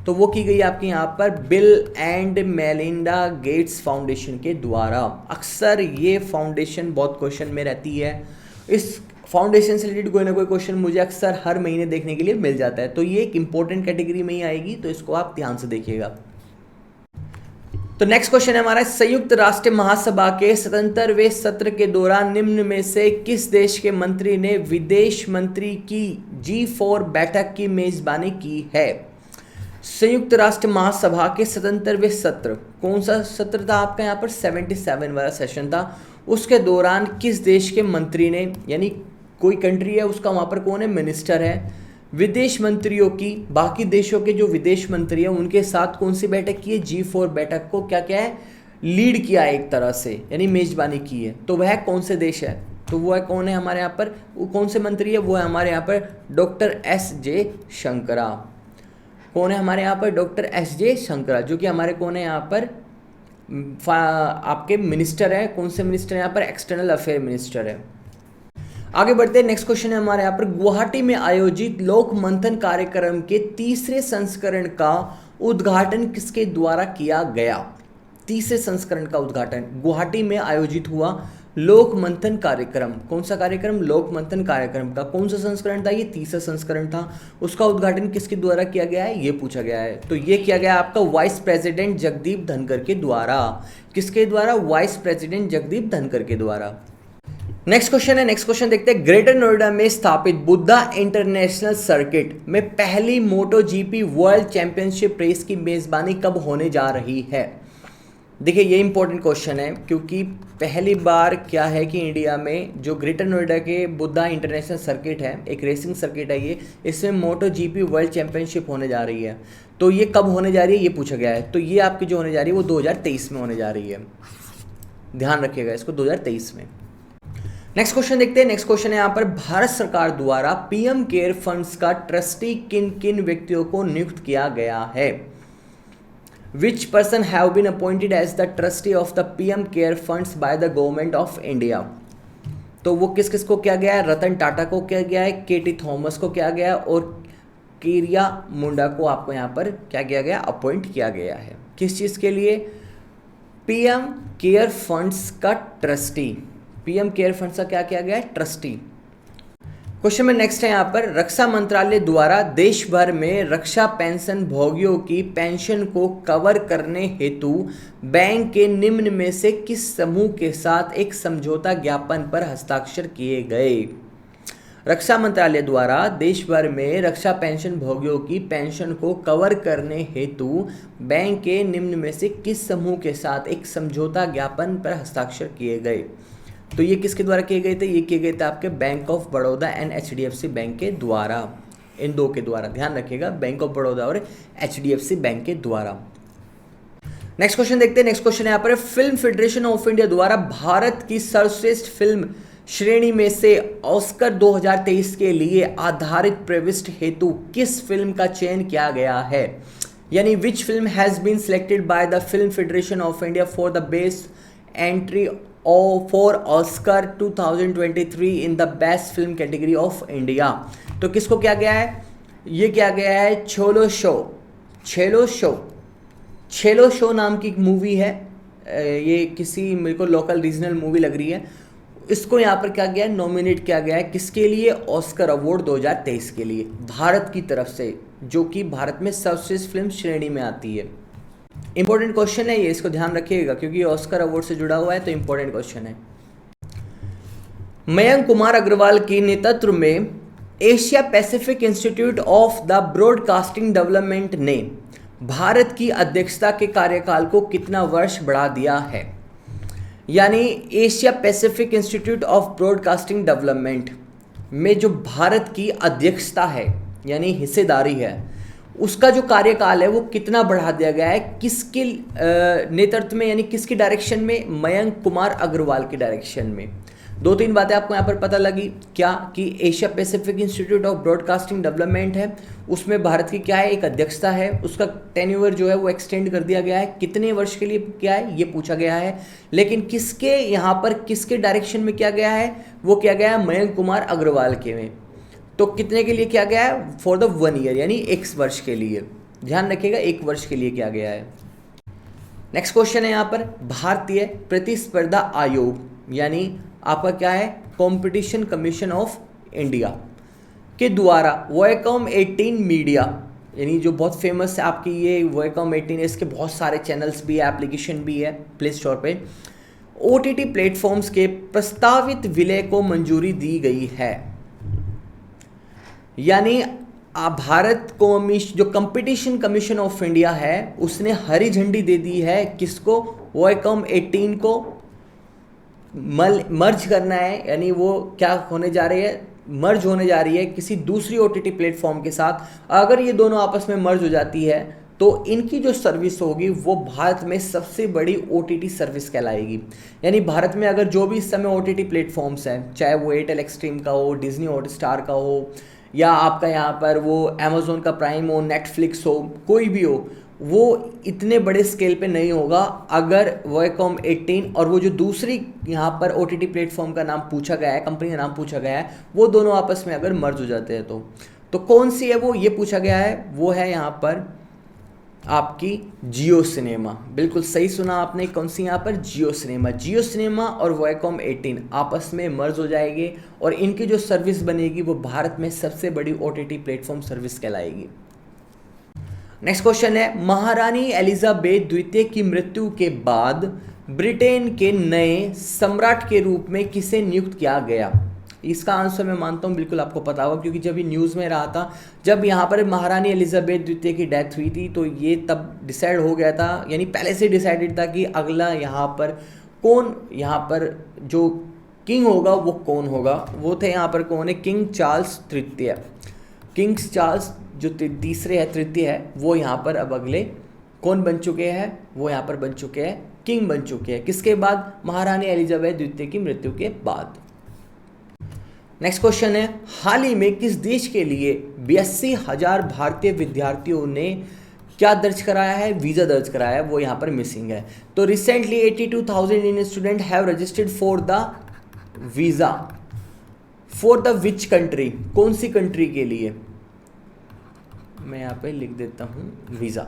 तो वो की गई आपके यहाँ पर bill and Melinda Gates foundation के द्वारा। अक्सर ये फाउंडेशन बहुत क्वेश्चन में रहती है, इस फाउंडेशन से रिलेटेड कोई ना कोई क्वेश्चन मुझे अक्सर हर महीने देखने के लिए मिल जाता है, तो ये एक इंपॉर्टेंट कैटेगरी में ही आएगी, तो इसको आप ध्यान से देखिएगा। तो नेक्स्ट क्वेश्चन है हमारा, संयुक्त राष्ट्र महासभा के 77वें सत्र के दौरान निम्न में से किस देश के मंत्री ने विदेश मंत्री की G4 बैठक की मेजबानी की है? संयुक्त राष्ट्र महासभा के 77वें सत्र, कौन सा सत्र था आपका यहाँ पर? 77 वाला सेशन था। उसके दौरान किस देश के मंत्री ने, यानी कोई कंट्री है उसका वहाँ पर कौन है? मिनिस्टर है। विदेश मंत्रियों की, बाकी देशों के जो विदेश मंत्री हैं उनके साथ कौन सी बैठक की है? G4 बैठक को क्या क्या है? लीड किया है एक तरह से, यानी मेजबानी की है। तो वह कौन से देश है? तो वह कौन है हमारे यहाँ पर? वो कौन से मंत्री है? वो है हमारे यहाँ पर डॉक्टर S.J. शंकरा। कौन है हमारे यहाँ पर? Doctor S.J. शंकरा, जो कि हमारे कौन है यहाँ पर? आपके मिनिस्टर है। कौन से मिनिस्टर है यहाँ पर? एक्सटर्नल अफेयर मिनिस्टर है। आगे बढ़ते हैं, नेक्स्ट क्वेश्चन है हमारे यहाँ पर, गुवाहाटी में आयोजित लोक मंथन कार्यक्रम के तीसरे संस्करण का उद्घाटन किसके द्वारा किया गया? तीसरे संस्करण का उद्घाटन गुवाहाटी में आयोजित हुआ लोक मंथन कार्यक्रम। कौन सा कार्यक्रम? लोक मंथन कार्यक्रम का कौन सा संस्करण था? ये तीसरा संस्करण था। उसका उद्घाटन किसके द्वारा किया गया है? ये पूछा गया है। तो ये किया गया आपका वाइस प्रेसिडेंट जगदीप धनखड़ के द्वारा। किसके द्वारा? वाइस प्रेसिडेंट जगदीप धनखड़ के द्वारा। नेक्स्ट क्वेश्चन है, नेक्स्ट क्वेश्चन देखते हैं, ग्रेटर नोएडा में स्थापित बुद्धा इंटरनेशनल सर्किट में पहली मोटो जीपी वर्ल्ड चैंपियनशिप रेस की मेजबानी कब होने जा रही है? देखिए ये इंपॉर्टेंट क्वेश्चन है, क्योंकि पहली बार क्या है कि इंडिया में जो ग्रेटर नोएडा के बुद्धा इंटरनेशनल सर्किट है, एक रेसिंग सर्किट है ये, इसमें मोटो जीपी वर्ल्ड चैंपियनशिप होने जा रही है। तो ये कब होने जा रही है ये पूछा गया है। तो ये आपकी जो होने जा रही है वो 2023 में होने जा रही है, ध्यान रखिएगा इसको, 2023 में। नेक्स्ट क्वेश्चन देखते हैं, नेक्स्ट क्वेश्चन है यहाँ पर, भारत सरकार द्वारा पीएम केयर फंड्स का ट्रस्टी किन किन व्यक्तियों को नियुक्त किया गया है? Which person have been appointed as the trustee of the PM Care Funds by the Government of India? तो वो किस किस को किया गया है? रतन टाटा को किया गया है, केटी थॉमस को किया गया है, और किरिया मुंडा को आपको यहाँ पर क्या किया गया? अपॉइंट किया गया है। किस चीज़ के लिए? पीएम केयर फंड्स का ट्रस्टी। पीएम केयर फंड्स का क्या किया गया है? ट्रस्टी। क्वेश्चन में नेक्स्ट है यहाँ पर, रक्षा मंत्रालय द्वारा देश भर में रक्षा पेंशन भोगियों की पेंशन को कवर करने हेतु बैंक के निम्न में से किस समूह के साथ एक समझौता ज्ञापन पर हस्ताक्षर किए गए? रक्षा मंत्रालय द्वारा देश भर में रक्षा पेंशन भोगियों की पेंशन को कवर करने हेतु बैंक के निम्न में से किस समूह के साथ एक समझौता ज्ञापन पर हस्ताक्षर किए गए? तो ये किसके द्वारा किए गए थे? ये किए गए थे आपके bank of Baroda and HDFC bank के द्वारा, इन दो के द्वारा, ध्यान रखिएगा, बैंक ऑफ बड़ौदा और HDFC बैंक के द्वारा। नेक्स्ट क्वेश्चन देखते हैं, नेक्स्ट क्वेश्चन है यहाँ पर, फिल्म फेडरेशन ऑफ इंडिया द्वारा भारत की सर्वश्रेष्ठ फिल्म श्रेणी में से ऑस्कर 2023 के लिए आधारित प्रविष्ट हेतु किस फिल्म का चयन किया गया है? यानी which film has been selected by the film federation of India for the best entry for Oscar 2023 in the best film category of India? तो किसको किया गया है? ये किया गया है छेलो शो। छेलो शो, छेलो शो नाम की एक मूवी है, ये किसी मेरे को लोकल रीजनल मूवी लग रही है। इसको यहाँ पर क्या गया है? नॉमिनेट किया गया है किसके लिए? ऑस्कर अवार्ड 2023 के लिए, भारत की तरफ से, जो कि भारत में सर्वश्रेष्ठ फिल्म श्रेणी में आती है। इंपॉर्टेंट क्वेश्चन है ये, इसको ध्यान रखिएगा क्योंकि ऑस्कर अवार्ड से जुड़ा हुआ है, तो इंपॉर्टेंट क्वेश्चन है। मयंक कुमार अग्रवाल के नेतृत्व में Asia Pacific institute of the broadcasting development ने भारत की अध्यक्षता के कार्यकाल को कितना वर्ष बढ़ा दिया है? यानी Asia Pacific institute of broadcasting development में जो भारत की अध्यक्षता है यानी हिस्सेदारी है, उसका जो कार्यकाल है वो कितना बढ़ा दिया गया है? किसके नेतृत्व में, यानी किसकी डायरेक्शन में? मयंक कुमार अग्रवाल की डायरेक्शन में। दो तीन बातें आपको यहाँ पर पता लगी क्या कि Asia Pacific institute of broadcasting development है, उसमें भारत की क्या है, एक अध्यक्षता है, उसका टेन्योर जो है वो एक्सटेंड कर दिया गया है, कितने वर्ष के लिए क्या है ये पूछा गया है। लेकिन किसके यहाँ पर किसके डायरेक्शन में किया गया है, वो किया गया है मयंक कुमार अग्रवाल के में। तो कितने के लिए किया गया है, फॉर द 1 ईयर, यानी 1 वर्ष के लिए, ध्यान रखिएगा 1 वर्ष के लिए किया गया है। नेक्स्ट क्वेश्चन है यहाँ पर, भारतीय प्रतिस्पर्धा आयोग यानी आपका क्या है, कंपटीशन कमीशन ऑफ इंडिया के द्वारा वोएकॉम 18 मीडिया, यानी जो बहुत फेमस है आपकी ये वोएकॉम 18 है, इसके बहुत सारे चैनल्स भी है, एप्लीकेशन भी है प्ले स्टोर पे, ओटीटी प्लेटफॉर्म्स के प्रस्तावित विलय को मंजूरी दी गई है। यानी भारत को जो कंपटीशन कमीशन ऑफ इंडिया है उसने हरी झंडी दे दी है, किसको, वोएकॉम 18 को मर्ज करना है, यानी वो क्या होने जा रही है, मर्ज होने जा रही है किसी दूसरी ओटीटी प्लेटफॉर्म के साथ। अगर ये दोनों आपस में मर्ज हो जाती है तो इनकी जो सर्विस होगी वो भारत में सबसे बड़ी ओटीटी सर्विस कहलाएगी। यानी भारत में अगर जो भी इस समय ओटीटी प्लेटफॉर्म्स हैं, चाहे वो एयरटेल एक्सट्रीम का हो, डिज्नी हॉटस्टार का हो, या आपका यहाँ पर वो अमेज़ॉन का प्राइम हो, नेटफ्लिक्स हो, कोई भी हो, वो इतने बड़े स्केल पे नहीं होगा अगर वोएकॉम 18 और वो जो दूसरी यहाँ पर ओटीटी प्लेटफॉर्म का नाम पूछा गया है, कंपनी का नाम पूछा गया है, वो दोनों आपस में अगर मर्ज हो जाते हैं तो कौन सी है वो, ये पूछा गया है, वो है यहाँ पर आपकी जियो सिनेमा। बिल्कुल सही सुना आपने, कौन सी यहाँ पर, जियो सिनेमा। जियो सिनेमा और वोएकॉम 18 आपस में मर्ज हो जाएंगे और इनकी जो सर्विस बनेगी वो भारत में सबसे बड़ी ओटीटी प्लेटफॉर्म सर्विस कहलाएगी। नेक्स्ट क्वेश्चन है, महारानी एलिजाबेथ द्वितीय की मृत्यु के बाद ब्रिटेन के नए सम्राट के रूप में किसे नियुक्त किया गया। इसका आंसर मैं मानता हूँ बिल्कुल आपको पता होगा, क्योंकि जब ये न्यूज़ में रहा था, जब यहाँ पर महारानी एलिजाबेथ द्वितीय की डेथ हुई थी तो ये तब डिसाइड हो गया था, यानी पहले से डिसाइडेड था कि अगला यहाँ पर कौन, यहाँ पर जो किंग होगा वो कौन होगा। वो थे यहाँ पर कौन है, किंग चार्ल्स तृतीय। किंग चार्ल्स जो तीसरे है, तृतीय है, वो यहाँ पर अब अगले कौन बन चुके हैं, वो यहाँ पर बन चुके हैं, किंग बन चुके हैं। किसके बाद, महारानी एलिजाबेथ द्वितीय की मृत्यु के बाद। नेक्स्ट क्वेश्चन है, हाल ही में किस देश के लिए 82,000 भारतीय विद्यार्थियों ने क्या दर्ज कराया है, वीज़ा दर्ज कराया है, वो यहाँ पर मिसिंग है। तो recently 82,000 Indian student have registered for the visa for the which country, कौन सी कंट्री के लिए, मैं यहाँ पे लिख देता हूँ वीज़ा।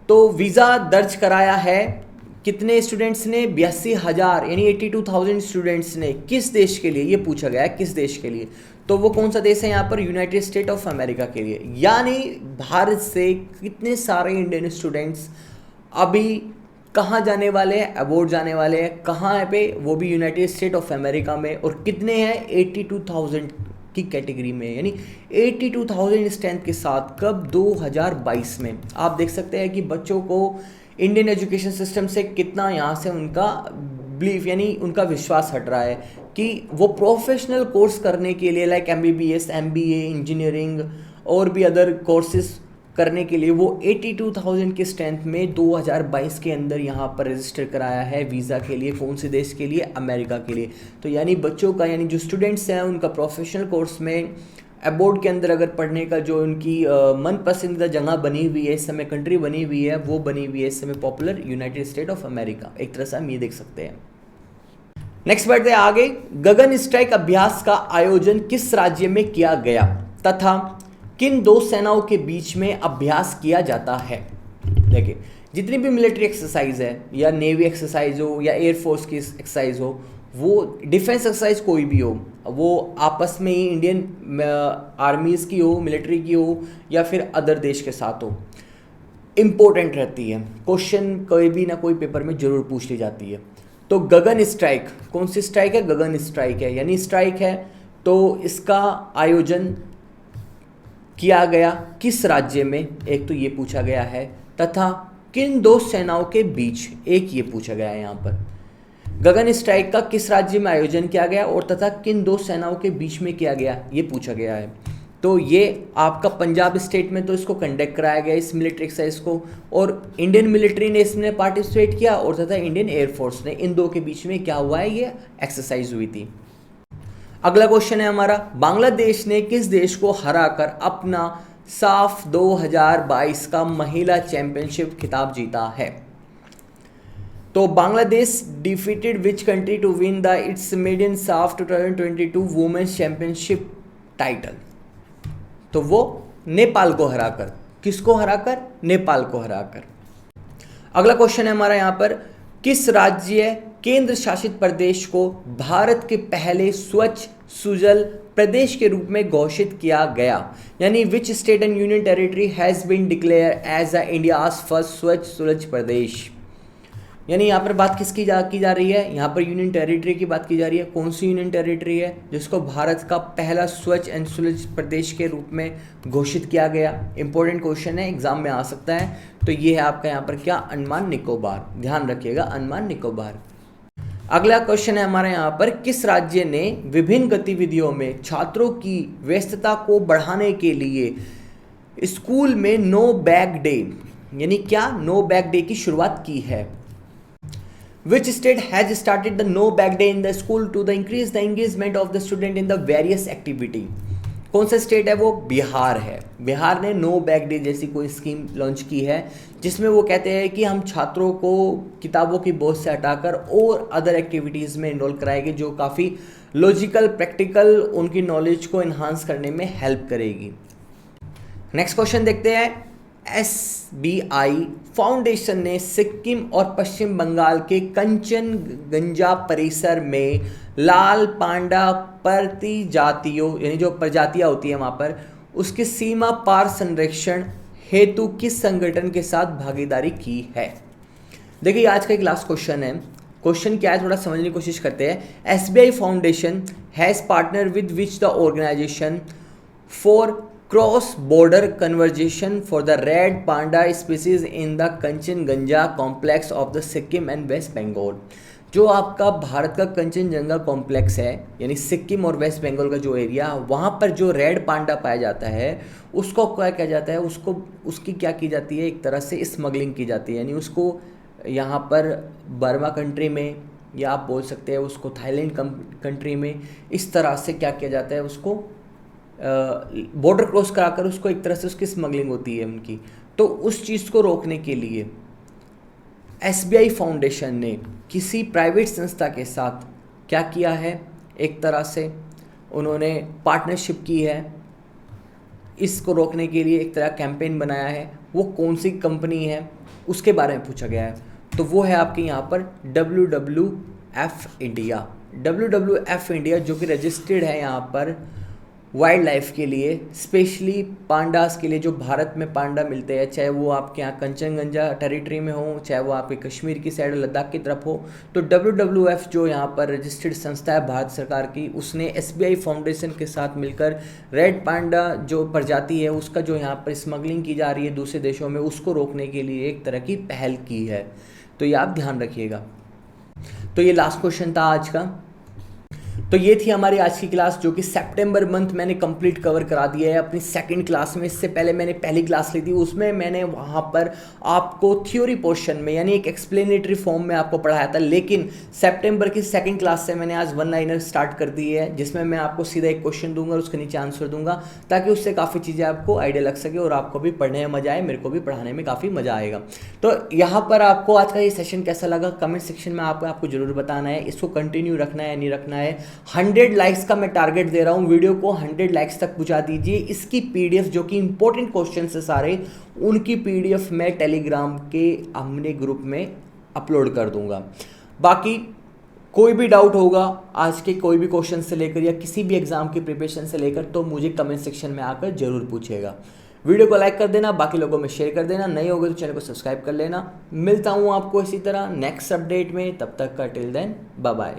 तो वीज़ा दर्ज कराया है कितने स्टूडेंट्स ने, 82,000 यानी 82,000 स्टूडेंट्स ने, किस देश के लिए, ये पूछा गया है किस देश के लिए। तो वो कौन सा देश है यहाँ पर, यूनाइटेड स्टेट ऑफ अमेरिका के लिए। यानी भारत से कितने सारे इंडियन स्टूडेंट्स अभी कहाँ जाने वाले हैं, अबोर्ड जाने वाले हैं, कहाँ है पे, वो भी यूनाइटेड स्टेट ऑफ अमेरिका में, और कितने हैं, 82,000 की कैटेगरी में, यानी 82,000 स्ट्रेंथ के साथ। कब, 2022 में। आप देख सकते हैं कि बच्चों को इंडियन एजुकेशन सिस्टम से कितना यहाँ से उनका बिलीफ, यानी उनका विश्वास हट रहा है कि वो प्रोफेशनल कोर्स करने के लिए, लाइक MBBS, MBA, इंजीनियरिंग और भी अदर कोर्सेज करने के लिए वो 82,000 के स्ट्रेंथ में 2022 के अंदर यहाँ पर रजिस्टर कराया है वीज़ा के लिए। कौन से देश के लिए, अमेरिका के लिए। तो यानी बच्चों का, यानी जो स्टूडेंट्स हैं उनका प्रोफेशनल कोर्स में अबोर्ड के अंदर अगर पढ़ने का जो उनकी मन पसंदीदा जगह बनी हुई है इस समय, कंट्री बनी हुई है, वो बनी हुई है इस समय popular United state of America. एक तरह से हम ये देख सकते हैं। नेक्स्ट बढ़ते हैं आगे, गगन स्ट्राइक अभ्यास का आयोजन किस राज्य में किया गया तथा किन दो सेनाओं के बीच में अभ्यास किया जाता है। देखिए, जितनी भी मिलिट्री एक्सरसाइज है, या नेवी एक्सरसाइज हो या एयरफोर्स की एक्सरसाइज हो, वो डिफेंस एक्सरसाइज कोई भी हो, वो आपस में ही इंडियन आर्मीज़ की हो, मिलिट्री की हो, या फिर अदर देश के साथ हो, इम्पोर्टेंट रहती है। क्वेश्चन कोई भी ना कोई पेपर में जरूर पूछ ली जाती है। तो गगन स्ट्राइक, कौन सी स्ट्राइक है, गगन स्ट्राइक है, यानी स्ट्राइक है। तो इसका आयोजन किया गया किस राज्य में, एक तो ये पूछा गया है, तथा किन दो सेनाओं के बीच, एक ये पूछा गया है यहाँ पर। गगन स्ट्राइक का किस राज्य में आयोजन किया गया और तथा किन दो सेनाओं के बीच में किया गया, ये पूछा गया है। तो ये आपका पंजाब स्टेट में तो इसको कंडक्ट कराया गया इस मिलिट्री एक्सरसाइज को, और इंडियन मिलिट्री ने इसमें पार्टिसिपेट किया, और तथा इंडियन एयरफोर्स ने, इन दो के बीच में क्या हुआ है, ये एक्सरसाइज हुई थी। अगला क्वेश्चन है हमारा, बांग्लादेश ने किस देश को हराकर अपना साफ 2022 का महिला चैंपियनशिप खिताब जीता है? तो Bangladesh defeated which country to win the its maiden SAFF 2022 women's championship title? तो वो नेपाल को हराकर। किसको हराकर? नेपाल को हराकर। अगला क्वेश्चन है हमारा यहाँ पर, किस राज्य केंद्र शासित प्रदेश को भारत के पहले स्वच्छ सुजल प्रदेश के रूप में घोषित किया गया? यानी which state and union territory has been declare as a India's first Swachh Sujal प्रदेश? यानी यहाँ पर बात किसकी की जा रही है? यहाँ पर यूनियन टेरिटरी की बात की जा रही है। कौन सी यूनियन टेरिटरी है जिसको भारत का पहला स्वच्छ एंड सुजल प्रदेश के रूप में घोषित किया गया? इंपॉर्टेंट क्वेश्चन है, एग्जाम में आ सकता है। तो ये है आपका यहाँ पर क्या? अंडमान निकोबार। ध्यान रखिएगा, अंडमान निकोबार। अगला क्वेश्चन है हमारे यहाँ पर, किस राज्य ने विभिन्न गतिविधियों में छात्रों की व्यस्तता को बढ़ाने के लिए स्कूल में नो बैग डे, यानी क्या नो बैग डे की शुरुआत की है? Which state has started the no bag day in the school to increase the engagement of the student in the various activity? कौन सा स्टेट है वो? बिहार है। बिहार ने नो बैग डे जैसी कोई स्कीम लॉन्च की है जिसमें वो कहते हैं कि हम छात्रों को किताबों की बोझ से हटाकर और अदर एक्टिविटीज़ में इन्वॉल्व कराएंगे जो काफ़ी लॉजिकल, प्रैक्टिकल उनकी नॉलेज को इन्हांस करने में हेल्प करेगी। नेक्स्ट क्वेश्चन देखते हैं, SBI फाउंडेशन ने सिक्किम और पश्चिम बंगाल के कंचनगंजा परिसर में लाल पांडा प्रजातियों, यानी जो प्रजातियां होती है वहां पर, उसकी सीमा पार संरक्षण हेतु किस संगठन के साथ भागीदारी की है? देखिए आज का एक लास्ट क्वेश्चन है। क्वेश्चन क्या है थोड़ा समझने की कोशिश करते हैं। SBI foundation has partner with which the organisation for cross border conversation for the red panda species in the Kanchenjunga complex of the Sikkim and West Bengal? जो आपका भारत का कंचनजंगा कॉम्प्लेक्स है, यानी सिक्किम और वेस्ट बंगाल का जो एरिया, वहाँ पर जो रेड पांडा पाया जाता है उसको क्या किया जाता है? उसकी क्या की जाती है? एक तरह से स्मगलिंग की जाती है, यानी उसको यहाँ पर बर्मा कंट्री में, या आप बोल सकते हैं उसको थाईलैंड कंट्री में, इस तरह से क्या किया जाता है? उसको बॉर्डर क्रॉस कराकर उसको एक तरह से उसकी स्मगलिंग होती है उनकी। तो उस चीज़ को रोकने के लिए SBI फाउंडेशन ने किसी प्राइवेट संस्था के साथ क्या किया है? एक तरह से उन्होंने पार्टनरशिप की है, इसको रोकने के लिए एक तरह कैंपेन बनाया है। वो कौन सी कंपनी है उसके बारे में पूछा गया है। तो वो है आपके यहाँ पर WWF इंडिया। WWF इंडिया जो कि रजिस्टर्ड है यहाँ पर वाइल्ड लाइफ के लिए, स्पेशली पांडास के लिए, जो भारत में पांडा मिलते हैं, चाहे वो आपके यहाँ कंचनगंजा टेरिटरी में हो, चाहे वो आपके कश्मीर की साइड लद्दाख की तरफ हो। तो WWF जो यहाँ पर रजिस्टर्ड संस्था है भारत सरकार की, उसने SBI फाउंडेशन के साथ मिलकर रेड पांडा जो प्रजाति है उसका जो यहाँ पर स्मगलिंग की जा रही है दूसरे देशों में, उसको रोकने के लिए एक तरह की पहल की है। तो ये आप ध्यान रखिएगा। तो ये लास्ट क्वेश्चन था आज का। तो ये थी हमारी आज की क्लास जो कि सितंबर मंथ मैंने कंप्लीट कवर करा दिया है अपनी सेकंड क्लास में। इससे पहले मैंने पहली क्लास ली थी, उसमें मैंने वहाँ पर आपको थ्योरी पोर्शन में यानी एक एक्सप्लेनेटरी फॉर्म में आपको पढ़ाया था। लेकिन सितंबर की सेकंड क्लास से मैंने आज वन लाइनर स्टार्ट कर दी है जिसमें मैं आपको सीधा एक क्वेश्चन दूंगा, उसके नीचे आंसर दूंगा, ताकि उससे काफ़ी चीज़ें आपको आइडिया लग सके और आपको भी पढ़ने में मजा आए, मेरे को भी पढ़ाने में काफ़ी मजा आएगा। तो यहाँ पर आपको आज का ये सेशन कैसा लगा कमेंट सेक्शन में आपको जरूर बताना है। इसको कंटिन्यू रखना है नहीं रखना है। 100 लाइक्स का मैं टारगेट दे रहा हूँ, वीडियो को 100 लाइक्स तक पहुंचा दीजिए। इसकी PDF जो कि इंपॉर्टेंट क्वेश्चन है सारे, उनकी PDF मैं टेलीग्राम के हमने ग्रुप में अपलोड कर दूंगा। बाकी कोई भी डाउट होगा आज के कोई भी क्वेश्चन से लेकर या किसी भी एग्जाम की प्रिपरेशन से लेकर, तो मुझे कमेंट सेक्शन में आकर जरूर पूछेगा। वीडियो को लाइक कर देना, बाकी लोगों में शेयर कर देना, नहीं होगा तो चैनल को सब्सक्राइब कर लेना। मिलता हूँ आपको इसी तरह नेक्स्ट अपडेट में, तब तक का टिल देन बाय बाय।